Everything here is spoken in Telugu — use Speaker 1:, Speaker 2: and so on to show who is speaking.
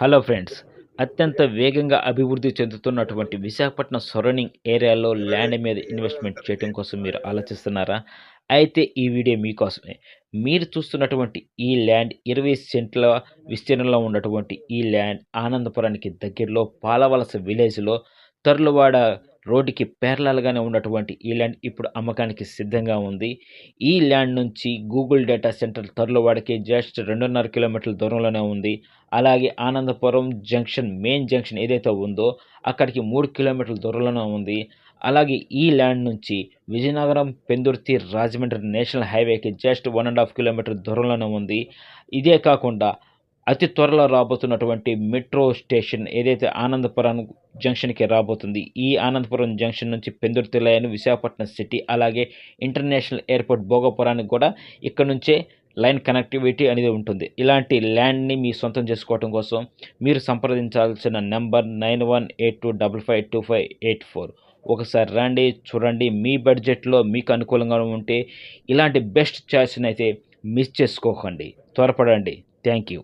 Speaker 1: Hello friends. అత్యంత వేగంగా అభివృద్ధి చెందుతున్నటువంటి విశాఖపట్నం సరౌండింగ్ ఏరియాలో ల్యాండ్ మీద ఇన్వెస్ట్‌మెంట్ చేయటం కోసం మీరు ఆలోచిస్తున్నారా? అయితే ఈ వీడియో మీకోసమే. మీరు చూస్తున్నటువంటి ఈ ల్యాండ్ 20 సెంట్ల విస్తీర్ణంలో ఉన్నటువంటి ఈ ల్యాండ్ ఆనందపురానికి దగ్గరలో పాలవలస విలేజ్‌లో తర్లువాడ రోడ్డుకి ప్యారలల్‌గానే ఉన్నటువంటి ఈ ల్యాండ్ ఇప్పుడు అమ్మకానికి సిద్ధంగా ఉంది. ఈ ల్యాండ్ నుంచి గూగుల్ డేటా సెంటర్ తర్లువాడకి జస్ట్ 2.5 కిలోమీటర్ల దూరంలోనే ఉంది. అలాగే ఆనందపురం జంక్షన్ మెయిన్ జంక్షన్ ఏదైతే ఉందో అక్కడికి 3 కిలోమీటర్ల దూరంలోనే ఉంది. అలాగే ఈ ల్యాండ్ నుంచి విజయనగరం, పెందుర్తి, రాజమండ్రి నేషనల్ హైవేకి జస్ట్ 1½ కిలోమీటర్ దూరంలోనే ఉంది. ఇదే కాకుండా అతి త్వరలో రాబోతున్నటువంటి మెట్రో స్టేషన్ ఏదైతే ఆనందపురం జంక్షన్‌కి రాబోతుంది. ఈ ఆనందపురం జంక్షన్ నుంచి పెందుర్తి లైన్, విశాఖపట్నం సిటీ అలాగే ఇంటర్నేషనల్ ఎయిర్‌పోర్ట్ భోగాపురానికి కూడా ఇక్కడ నుంచే లైన్ కనెక్టివిటీ అనేది ఉంటుంది. ఇలాంటి ల్యాండ్‌ని మీ సొంతం చేసుకోవటం కోసం మీరు సంప్రదించాల్సిన నంబర్ 9182552584. ఒకసారి రండి, చూడండి. మీ బడ్జెట్‌లో మీకు అనుకూలంగా ఉంటే ఇలాంటి బెస్ట్ చాయిస్‌నైతే మిస్ చేసుకోకండి. త్వరపడండి. Thank you.